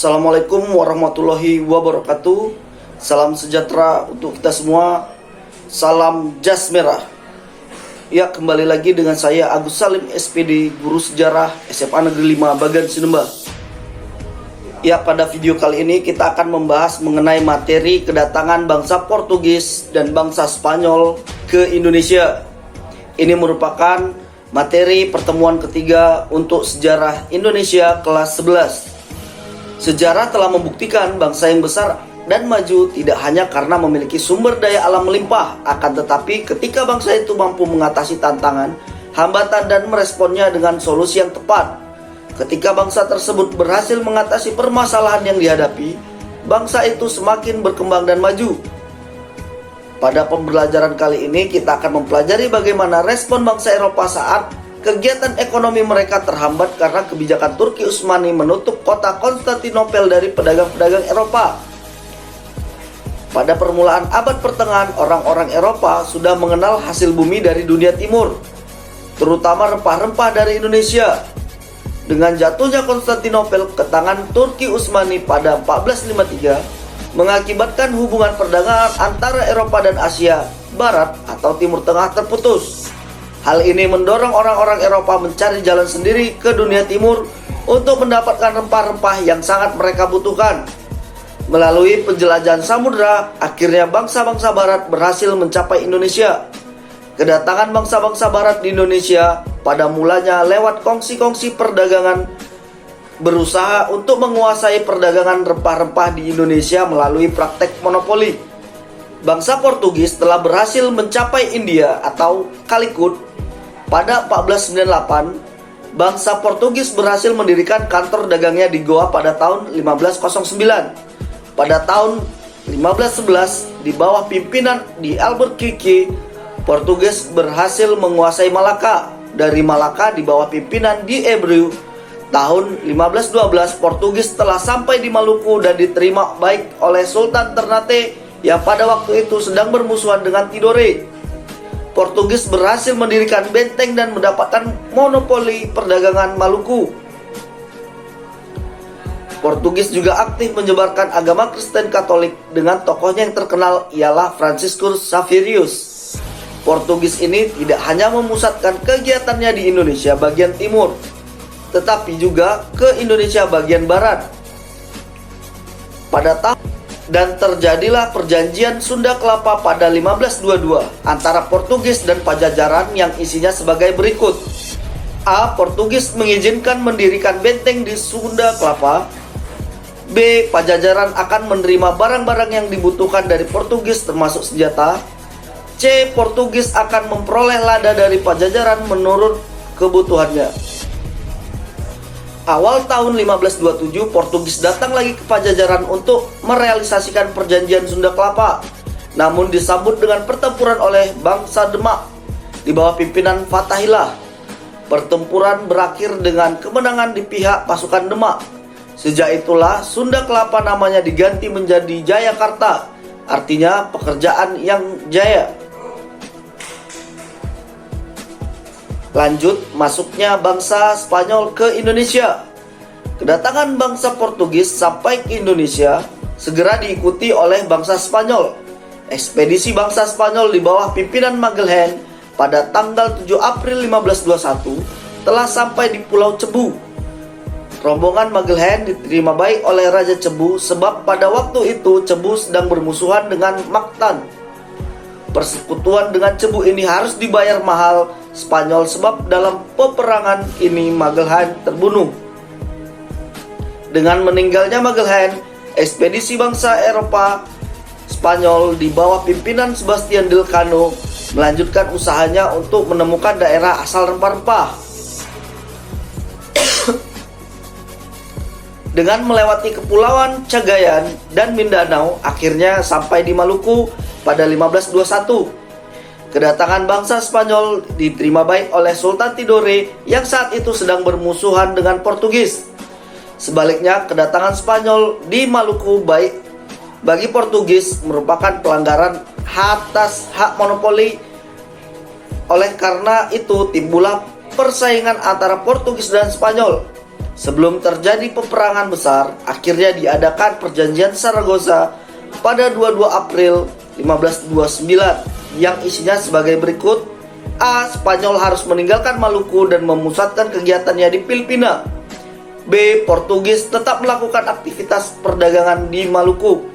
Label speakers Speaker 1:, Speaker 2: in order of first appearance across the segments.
Speaker 1: Assalamualaikum warahmatullahi wabarakatuh. Salam sejahtera untuk kita semua. Salam jas merah. Ya, kembali lagi dengan saya Agus Salim SPD, Guru Sejarah SMA Negeri 5 Bagan Sinemba. Ya, pada video kali ini kita akan membahas mengenai materi kedatangan bangsa Portugis dan bangsa Spanyol ke Indonesia. Ini merupakan materi pertemuan ketiga untuk sejarah Indonesia kelas 11. Sejarah telah membuktikan bangsa yang besar dan maju tidak hanya karena memiliki sumber daya alam melimpah, akan tetapi ketika bangsa itu mampu mengatasi tantangan, hambatan dan meresponnya dengan solusi yang tepat. Ketika bangsa tersebut berhasil mengatasi permasalahan yang dihadapi, bangsa itu semakin berkembang dan maju. Pada pembelajaran kali ini kita akan mempelajari bagaimana respon bangsa Eropa saat kegiatan ekonomi mereka terhambat karena kebijakan Turki Utsmani menutup kota Konstantinopel dari pedagang-pedagang Eropa. Pada permulaan abad pertengahan, orang-orang Eropa sudah mengenal hasil bumi dari dunia timur, terutama rempah-rempah dari Indonesia. Dengan jatuhnya Konstantinopel ke tangan Turki Utsmani pada 1453, mengakibatkan hubungan perdagangan antara Eropa dan Asia Barat atau Timur Tengah terputus. Hal ini mendorong orang-orang Eropa mencari jalan sendiri ke dunia timur untuk mendapatkan rempah-rempah yang sangat mereka butuhkan. Melalui penjelajahan samudera, akhirnya bangsa-bangsa barat berhasil mencapai Indonesia. Kedatangan bangsa-bangsa barat di Indonesia pada mulanya lewat kongsi-kongsi perdagangan berusaha untuk menguasai perdagangan rempah-rempah di Indonesia melalui praktek monopoli. Bangsa Portugis telah berhasil mencapai India atau Calicut. Pada 1498, bangsa Portugis berhasil mendirikan kantor dagangnya di Goa pada tahun 1509. Pada tahun 1511, di bawah pimpinan di Albuquerque, Portugis berhasil menguasai Malaka. Dari Malaka di bawah pimpinan di Abreu, tahun 1512 Portugis telah sampai di Maluku dan diterima baik oleh Sultan Ternate yang pada waktu itu sedang bermusuhan dengan Tidore. Portugis berhasil mendirikan benteng dan mendapatkan monopoli perdagangan Maluku. Portugis juga aktif menyebarkan agama Kristen Katolik dengan tokohnya yang terkenal ialah Franciscus Xaverius. Portugis ini tidak hanya memusatkan kegiatannya di Indonesia bagian timur, tetapi juga ke Indonesia bagian barat. Dan terjadilah perjanjian Sunda Kelapa pada 1522 antara Portugis dan Pajajaran yang isinya sebagai berikut. A. Portugis mengizinkan mendirikan benteng di Sunda Kelapa. B. Pajajaran akan menerima barang-barang yang dibutuhkan dari Portugis termasuk senjata. C. Portugis akan memperoleh lada dari Pajajaran menurut kebutuhannya. Awal tahun 1527, Portugis datang lagi ke Pajajaran untuk merealisasikan perjanjian Sunda Kelapa, namun disambut dengan pertempuran oleh bangsa Demak di bawah pimpinan Fatahillah. Pertempuran berakhir dengan kemenangan di pihak pasukan Demak. Sejak itulah Sunda Kelapa namanya diganti menjadi Jayakarta, artinya pekerjaan yang jaya. Lanjut, masuknya bangsa Spanyol ke Indonesia. Kedatangan bangsa Portugis sampai ke Indonesia segera diikuti oleh bangsa Spanyol. Ekspedisi bangsa Spanyol di bawah pimpinan Magellan pada tanggal 7 April 1521 telah sampai di Pulau Cebu. Rombongan Magellan diterima baik oleh Raja Cebu sebab pada waktu itu Cebu sedang bermusuhan dengan Mactan. Persekutuan dengan Cebu ini harus dibayar mahal Spanyol sebab dalam peperangan ini Magellan terbunuh. Dengan meninggalnya Magellan, ekspedisi bangsa Eropa Spanyol di bawah pimpinan Sebastian Elcano melanjutkan usahanya untuk menemukan daerah asal rempah-rempah. Dengan melewati kepulauan Cagayan dan Mindanao, akhirnya sampai di Maluku pada 1521. Kedatangan bangsa Spanyol diterima baik oleh Sultan Tidore yang saat itu sedang bermusuhan dengan Portugis. Sebaliknya, kedatangan Spanyol di Maluku baik bagi Portugis merupakan pelanggaran atas hak monopoli. Oleh karena itu, timbullah persaingan antara Portugis dan Spanyol. Sebelum terjadi peperangan besar, akhirnya diadakan perjanjian Saragossa pada 22 April 1529 yang isinya sebagai berikut. A. Spanyol harus meninggalkan Maluku dan memusatkan kegiatannya di Filipina. B. Portugis tetap melakukan aktivitas perdagangan di Maluku.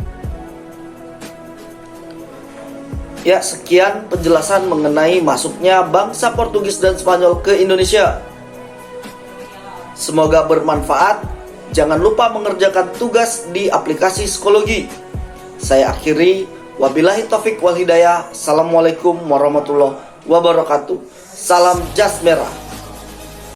Speaker 1: Ya, sekian penjelasan mengenai masuknya bangsa Portugis dan Spanyol ke Indonesia. Semoga bermanfaat. Jangan lupa mengerjakan tugas di aplikasi psikologi. Saya akhiri. Wabillahi taufik wal hidayah. Assalamualaikum warahmatullahi wabarakatuh. Salam jas merah.